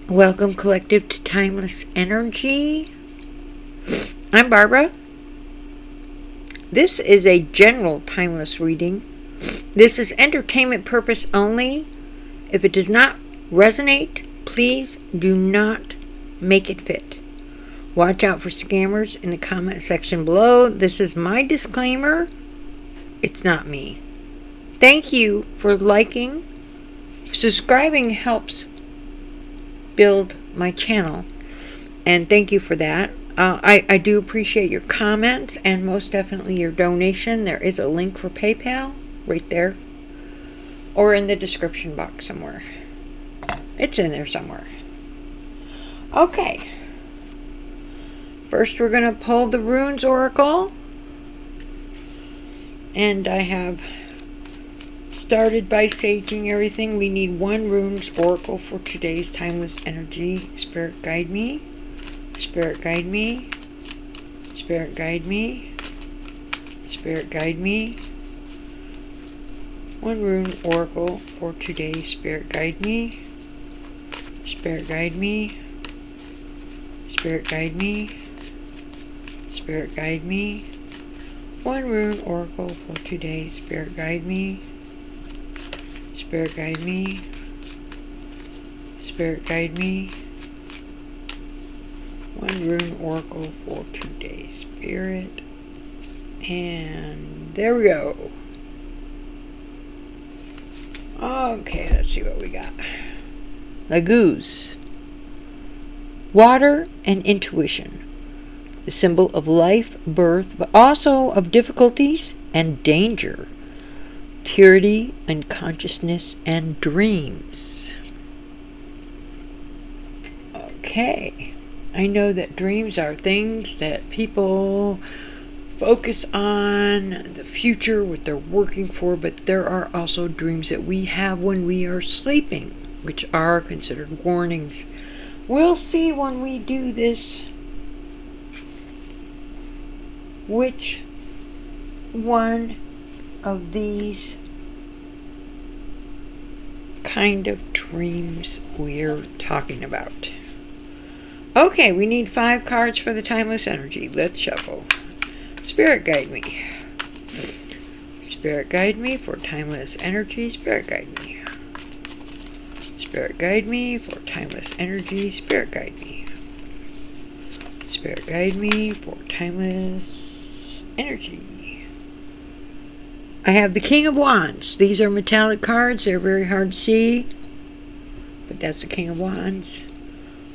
Welcome, Collective, to Timeless Energy. I'm Barbara. This is a general timeless reading. This is entertainment purpose only. If it does not resonate, please do not make it fit. Watch out for scammers in the comment section below. This is my disclaimer. It's not me. Thank you for liking. Subscribing helps build my channel, and thank you for that. I do appreciate your comments and most definitely your donation. There is a link for PayPal right there, or in the description box somewhere. It's in there somewhere. Okay, first we're going to pull the Runes Oracle, and I have started by saging everything. We need one Runes Oracle for today's timeless energy. Spirit guide me. Spirit guide me. Spirit guide me. Spirit guide me. One Rune Oracle for today. Spirit guide me. Spirit guide me. Spirit guide me. Spirit guide me. One Rune Oracle for today. Spirit guide me. Spirit guide me. Spirit guide me. One Rune Oracle for today. Spirit. And there we go. Okay, let's see what we got. The Goose. Water and intuition. The symbol of life, birth, but also of difficulties and danger. Purity and consciousness and dreams. Okay. I know that dreams are things that people focus on, the future, what they're working for, but there are also dreams that we have when we are sleeping, which are considered warnings. We'll see when we do this which one of these kind of dreams we're talking about. Okay, we need 5 cards for the timeless energy. Let's shuffle. Spirit guide me. Spirit guide me for timeless energy. Spirit guide me. Spirit guide me for timeless energy. Spirit guide me. Spirit guide me for timeless energy. I have the King of Wands. These are metallic cards. They're very hard to see, but that's the King of Wands.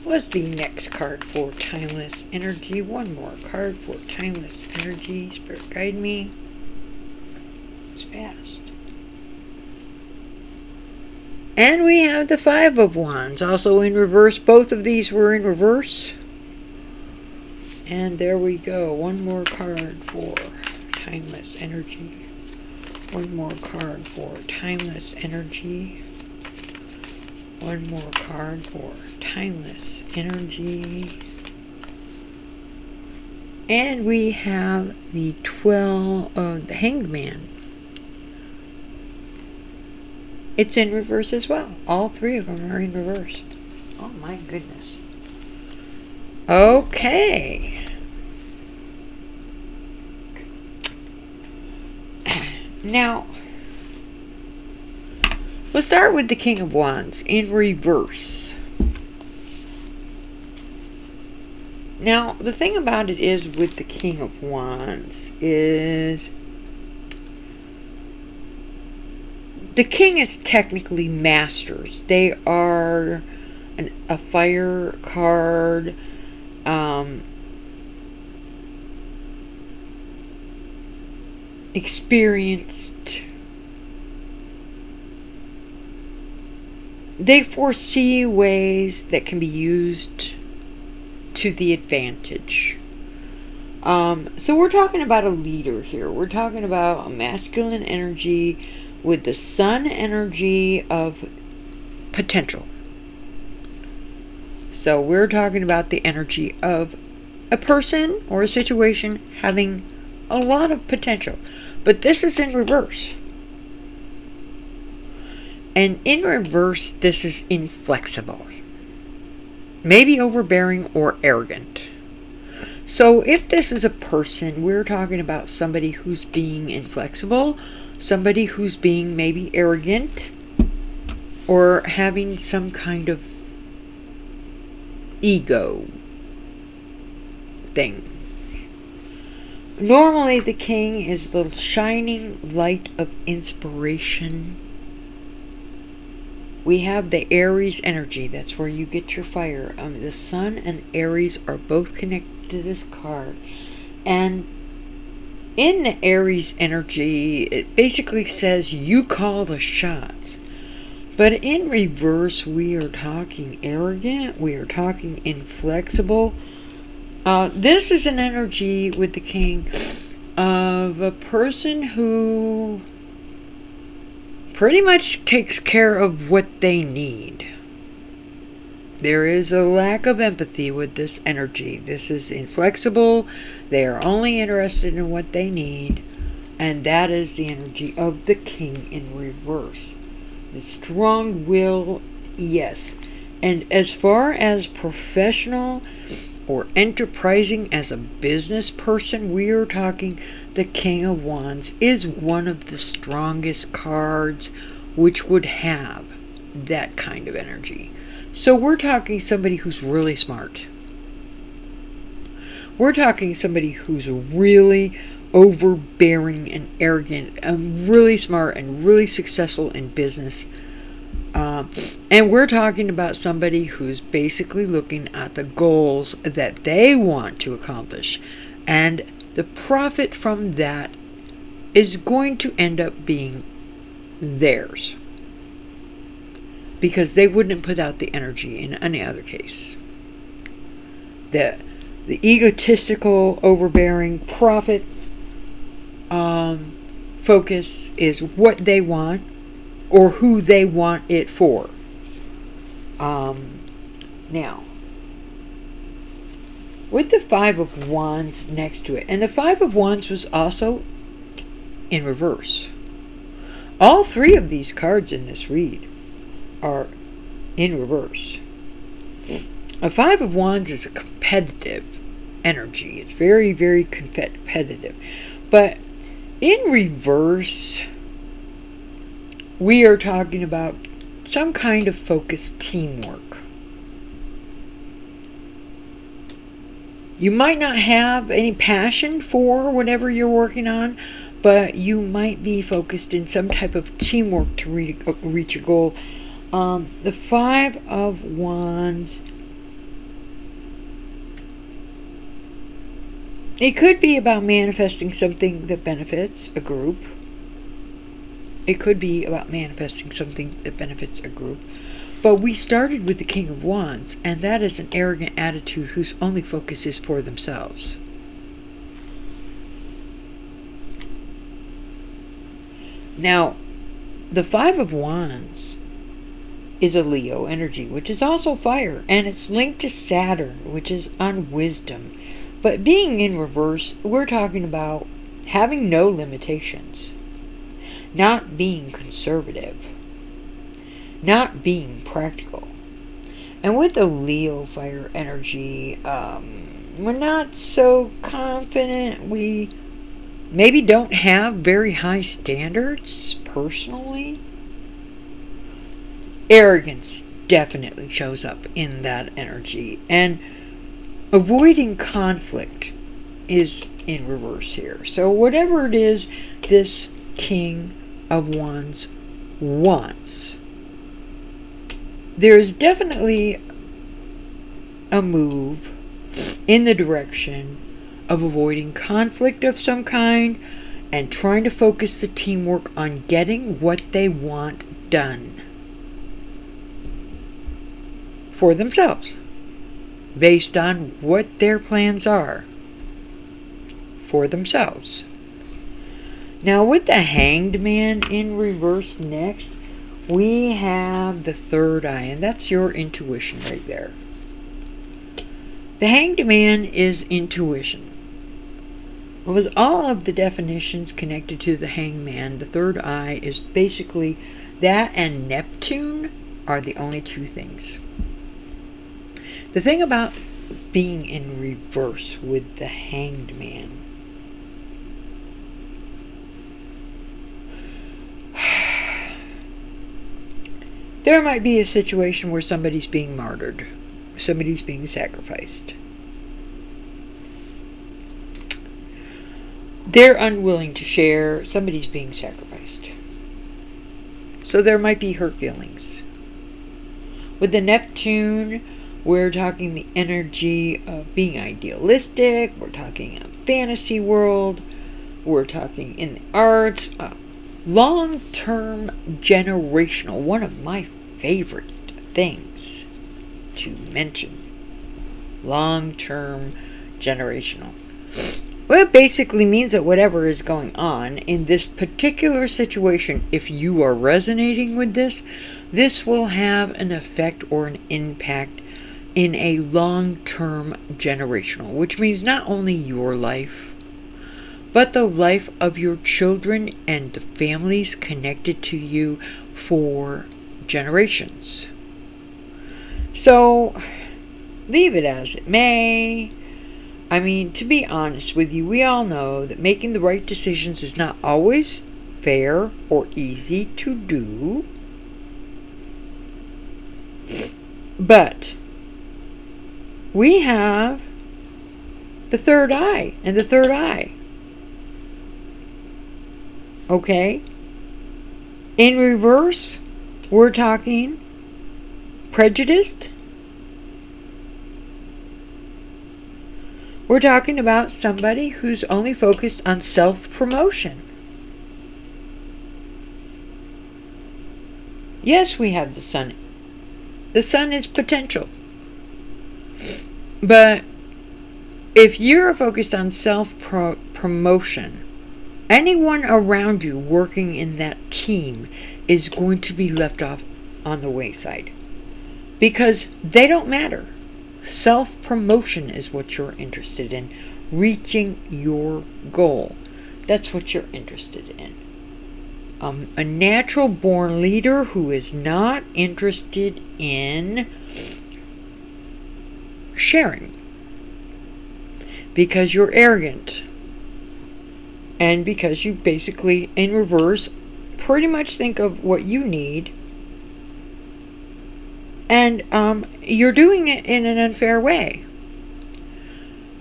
What's the next card for timeless energy? One more card for timeless energy. Spirit guide me. It's fast. And we have the 5 of Wands, also in reverse. Both of these were in reverse. And there we go. One more card for timeless energy. One more card for timeless energy. One more card for timeless energy. And we have the 12 of the Hanged Man. It's in reverse as well. All 3 of them are in reverse. Oh my goodness. Okay. Now, we'll start with the King of Wands in reverse. Now, the thing about it is with the King of Wands is the King is technically masters. They are a fire card. Experienced. They foresee ways that can be used to the advantage. So we're talking about a leader here. We're talking about a masculine energy with the sun energy of potential. So we're talking about the energy of a person or a situation having a lot of potential. But this is in reverse. And in reverse, this is inflexible. maybe overbearing or arrogant. So if this is a person, we're talking about somebody who's being inflexible, somebody who's being maybe arrogant, or having some kind of ego thing. Normally the king is the shining light of inspiration. We have the Aries energy. That's where you get your fire. The sun and Aries are both connected to this card. And in the Aries energy, it basically says you call the shots. But in reverse, we are talking arrogant. We are talking inflexible. This is an energy with the king of a person who pretty much takes care of what they need. There is a lack of empathy with this energy. This is inflexible. They are only interested in what they need. And that is the energy of the king in reverse. The strong will, yes. And as far as professional or enterprising as a business person, we are talking the King of Wands is one of the strongest cards which would have that kind of energy. So we're talking somebody who's really smart. We're talking somebody who's really overbearing and arrogant and really smart and really successful in business. And we're talking about somebody who's basically looking at the goals that they want to accomplish. And the profit from that is going to end up being theirs. Because they wouldn't put out the energy in any other case. The egotistical, overbearing profit focus is what they want or who they want it for. Now, with the Five of Wands next to it, and the Five of Wands was also in reverse. All three of these cards in this read are in reverse. A Five of Wands is a competitive energy. It's very, very competitive. But in reverse, we are talking about some kind of focused teamwork. You might not have any passion for whatever you're working on, but you might be focused in some type of teamwork to reach a goal. The Five of Wands, it could be about manifesting something that benefits a group. It could be about manifesting something that benefits a group. But we started with the King of Wands, and that is an arrogant attitude whose only focus is for themselves. Now, the Five of Wands is a Leo energy, which is also fire, and it's linked to Saturn, which is on wisdom. But being in reverse, we're talking about having no limitations, not being conservative, not being practical. And with the Leo fire energy, we're not so confident. We maybe don't have very high standards personally. Arrogance definitely shows up in that energy. And avoiding conflict is in reverse here. So whatever it is this King of Wands wants, there is definitely a move in the direction of avoiding conflict of some kind and trying to focus the teamwork on getting what they want done for themselves, based on what their plans are for themselves. Now with the Hanged Man in reverse next, we have the third eye, and that's your intuition right there. The Hanged Man is intuition. With all of the definitions connected to the Hanged Man, the third eye is basically that, and Neptune are the only two things. The thing about being in reverse with the Hanged Man, there might be a situation where somebody's being martyred, somebody's being sacrificed. They're unwilling to share, somebody's being sacrificed. So there might be hurt feelings. With the Neptune, we're talking the energy of being idealistic, we're talking a fantasy world, we're talking in the arts, long-term generational, one of my favorite things to mention. Long-term generational. Well, it basically means that whatever is going on in this particular situation, if you are resonating with this, this will have an effect or an impact in a long-term generational, which means not only your life, but the life of your children and the families connected to you for generations. So, leave it as it may. I mean, to be honest with you, we all know that making the right decisions is not always fair or easy to do. But we have the third eye and the third eye. Okay? In reverse, we're talking prejudiced. We're talking about somebody who's only focused on self-promotion. Yes, we have the sun. The sun is potential. But if you're focused on self-promotion, anyone around you working in that team is going to be left off on the wayside. Because they don't matter. Self-promotion is what you're interested in. Reaching your goal. That's what you're interested in. A natural-born leader who is not interested in sharing. Because you're arrogant. And because you basically, in reverse, pretty much think of what you need. And you're doing it in an unfair way.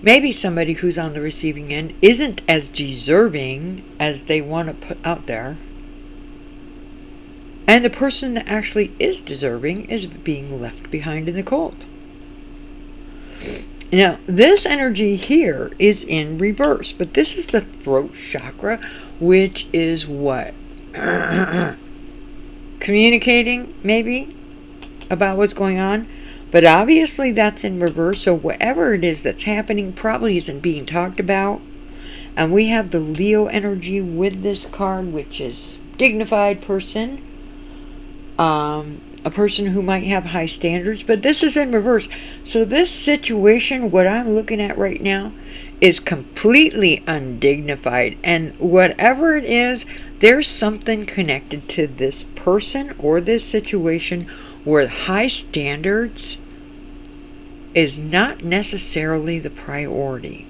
Maybe somebody who's on the receiving end isn't as deserving as they want to put out there. And the person that actually is deserving is being left behind in the cold. Now, this energy here is in reverse. But this is the throat chakra, which is what? Communicating, maybe? About what's going on, but obviously that's in reverse, so whatever it is that's happening probably isn't being talked about. And we have the Leo energy with this card, which is dignified person, a person who might have high standards, but this is in reverse. So this situation, what I'm looking at right now, is completely undignified, and whatever it is, there's something connected to this person or this situation where high standards is not necessarily the priority.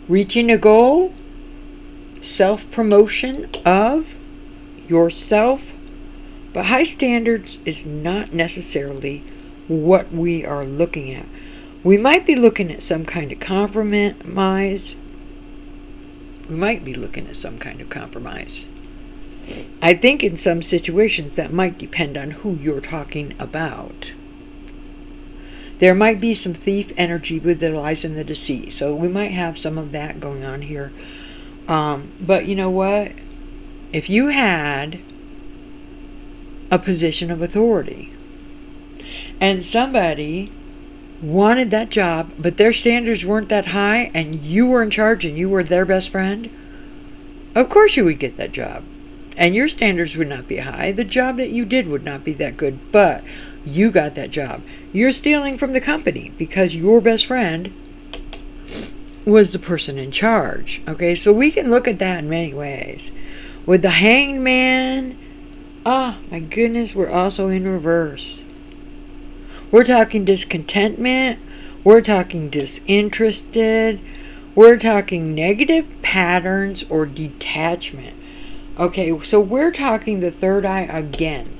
Reaching a goal, self-promotion of yourself, but high standards is not necessarily what we are looking at. We might be looking at some kind of compromise. I think in some situations that might depend on who you're talking about. There might be some thief energy with the lies and the deceit. So we might have some of that going on here. But you know what? If you had a position of authority and somebody wanted that job, but their standards weren't that high, and you were in charge and you were their best friend, of course you would get that job. And your standards would not be high. The job that you did would not be that good, but you got that job. You're stealing from the company because your best friend was the person in charge. Okay, so we can look at that in many ways. With the Hanged Man, my goodness, we're also in reverse. We're talking discontentment. We're talking disinterested. We're talking negative patterns or detachment. Okay, so we're talking the third eye again.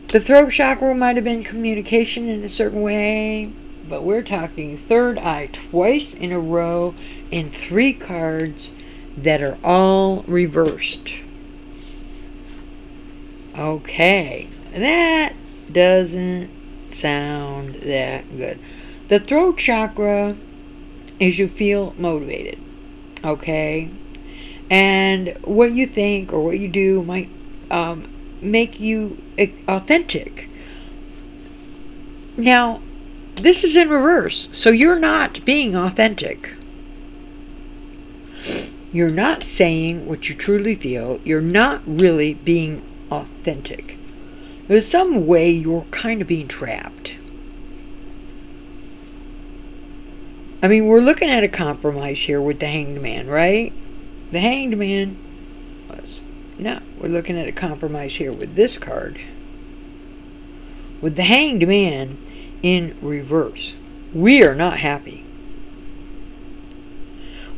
The throat chakra might have been communication in a certain way, but we're talking third eye twice in a row in 3 cards that are all reversed. Okay, that doesn't sound that good. The throat chakra is you feel motivated, okay? And what you think or what you do might make you authentic. Now, this is in reverse, so you're not being authentic. You're not saying what you truly feel. You're not really being authentic. There's some way you're kind of being trapped. I mean, we're looking at a compromise here with the Hanged Man, right? The Hanged Man was... No, we're looking at a compromise here with this card. With the Hanged Man in reverse. We are not happy.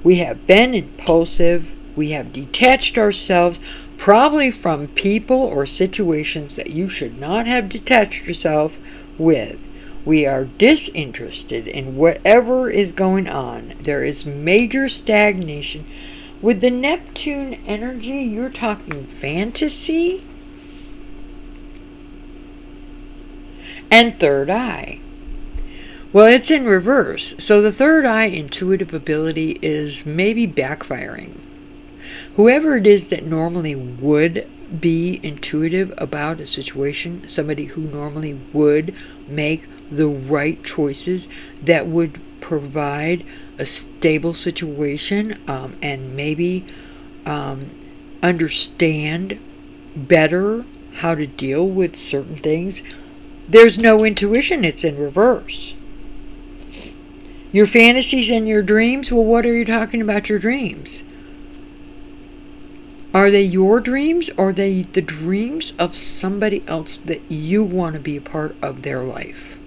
We have been impulsive. We have detached ourselves probably from people or situations that you should not have detached yourself with. We are disinterested in whatever is going on. There is major stagnation. With the Neptune energy, you're talking fantasy and third eye. Well, it's in reverse. So the third eye intuitive ability is maybe backfiring. Whoever it is that normally would be intuitive about a situation, somebody who normally would make the right choices that would provide a stable situation and maybe understand better how to deal with certain things, there's no intuition. It's in reverse. Your fantasies and your dreams, well, what are you talking about your dreams? Are they your dreams, or are they the dreams of somebody else that you want to be a part of their life?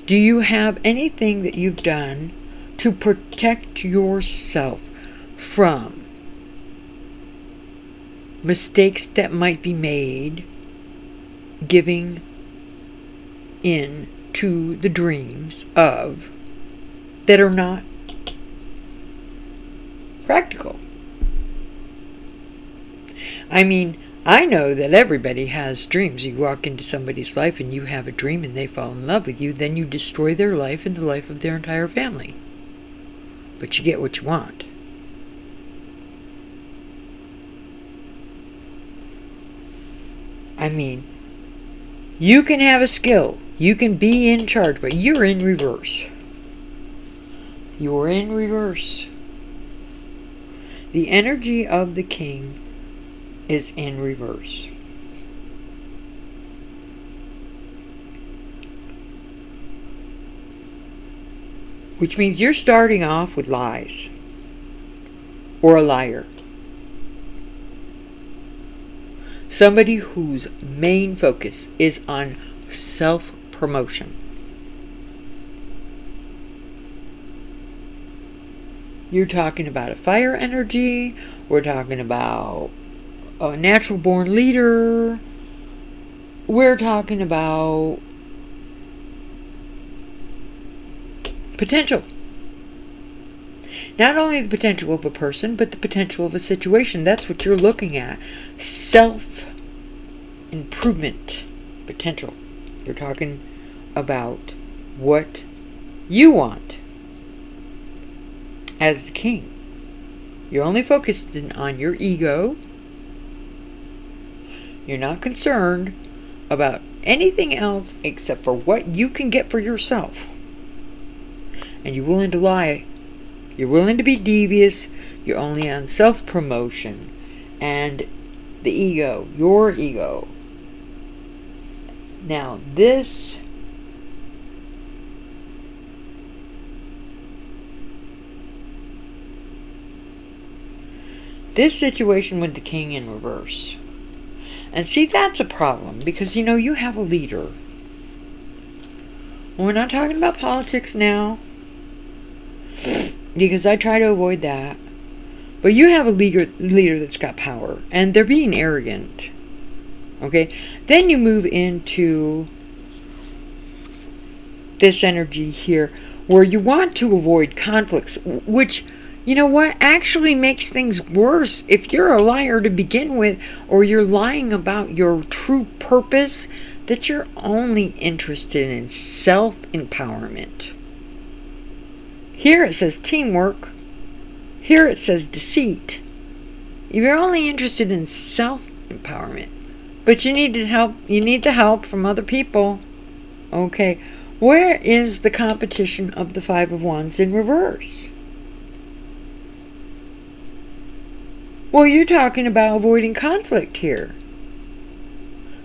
Do you have anything that you've done to protect yourself from mistakes that might be made giving in to the dreams of that are not practical? I mean, I know that everybody has dreams. You walk into somebody's life and you have a dream and they fall in love with you, then you destroy their life and the life of their entire family. But you get what you want. I mean, you can have a skill. You can be in charge, but you're in reverse. You're in reverse. The energy of the king is in reverse. Which means you're starting off with lies. Or a liar. Somebody whose main focus is on self-promotion. You're talking about a fire energy. We're talking about a natural born leader. We're talking about potential. Not only the potential of a person, but the potential of a situation. That's what you're looking at. Self-improvement potential. You're talking about what you want as the king. You're only focused on your ego. You're not concerned about anything else except for what you can get for yourself. And you're willing to lie. You're willing to be devious. You're only on self-promotion and the ego, your ego. Now this situation with the king in reverse. And see, that's a problem because, you have a leader. We're not talking about politics now because I try to avoid that. But you have a leader that's got power and they're being arrogant. Okay? Then you move into this energy here where you want to avoid conflicts, which, actually makes things worse. If you're a liar to begin with, or you're lying about your true purpose, that you're only interested in self-empowerment. Here it says teamwork. Here it says deceit. You're only interested in self-empowerment. But you need the help from other people. Okay. Where is the competition of the Five of Wands in reverse? Well, you're talking about avoiding conflict here.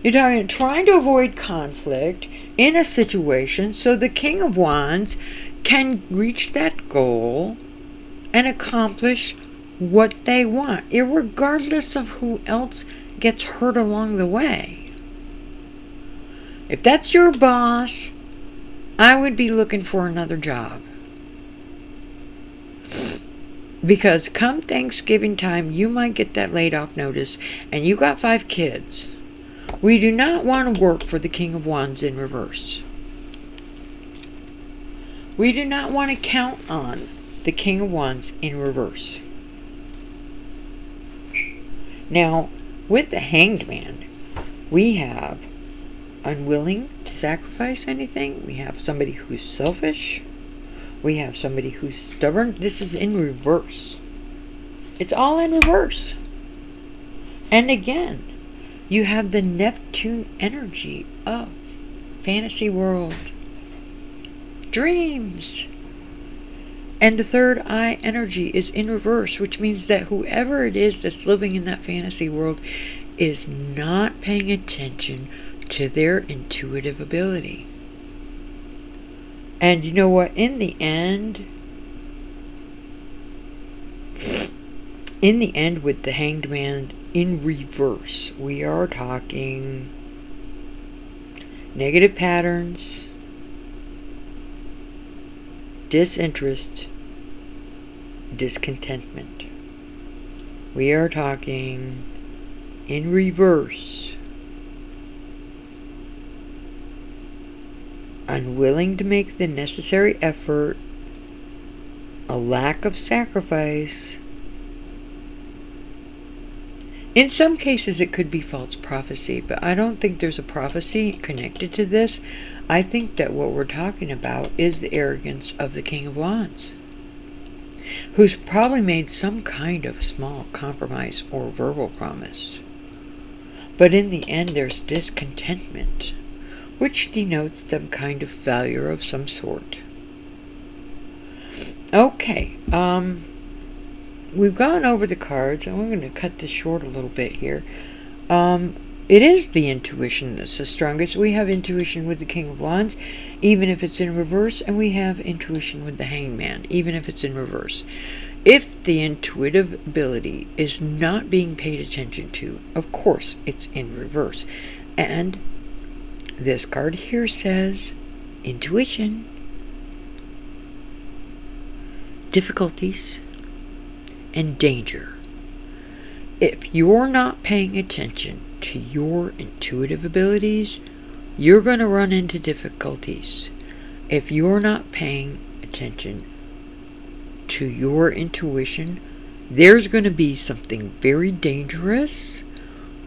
You're trying to avoid conflict in a situation so the King of Wands can reach that goal and accomplish what they want, irregardless of who else gets hurt along the way. If that's your boss, I would be looking for another job. Because come Thanksgiving time, you might get that laid off notice, and you got 5 kids. We do not want to work for the King of Wands in reverse. We do not want to count on the King of Wands in reverse. Now, with the Hanged Man, we have unwilling to sacrifice anything. We have somebody who's selfish. We have somebody who's stubborn. This is in reverse. It's all in reverse. And again, you have the Neptune energy of fantasy world. Dreams. And the third eye energy is in reverse, which means that whoever it is that's living in that fantasy world is not paying attention to their intuitive ability. And you know what? In the end, with the Hanged Man in reverse, we are talking negative patterns, disinterest, discontentment. We are talking in reverse, unwilling to make the necessary effort, a lack of sacrifice. In some cases it could be false prophecy, but I don't think there's a prophecy connected to this. I think that what we're talking about is the arrogance of the King of Wands, who's probably made some kind of small compromise or verbal promise. But in the end there's discontentment, which denotes some kind of failure of some sort. Okay, we've gone over the cards, and we're going to cut this short a little bit here. It is the intuition that's the strongest. We have intuition with the King of Wands, even if it's in reverse, and we have intuition with the Hanged Man, even if it's in reverse. If the intuitive ability is not being paid attention to, of course, it's in reverse. And this card here says intuition, difficulties, and danger. If you're not paying attention to your intuitive abilities, you're going to run into difficulties. If you're not paying attention to your intuition, there's going to be something very dangerous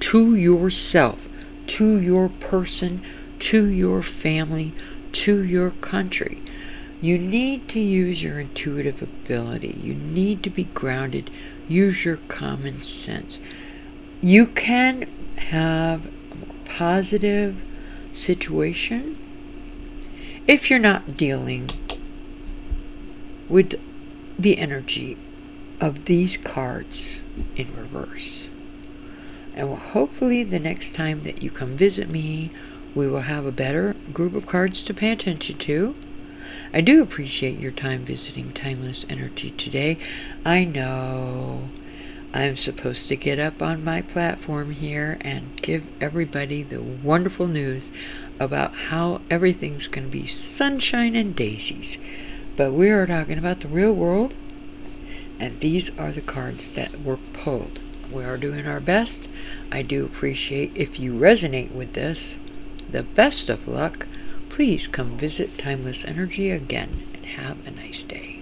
to yourself, to your person, to your family, to your country. You need to use your intuitive ability. You need to be grounded. Use your common sense. You can have a positive situation if you're not dealing with the energy of these cards in reverse. And well, hopefully the next time that you come visit me, we will have a better group of cards to pay attention to. I do appreciate your time visiting Timeless Energy today. I know I'm supposed to get up on my platform here and give everybody the wonderful news about how everything's going to be sunshine and daisies. But we are talking about the real world, and these are the cards that were pulled. We are doing our best. I do appreciate if you resonate with this. The best of luck. Please come visit Timeless Energy again and have a nice day.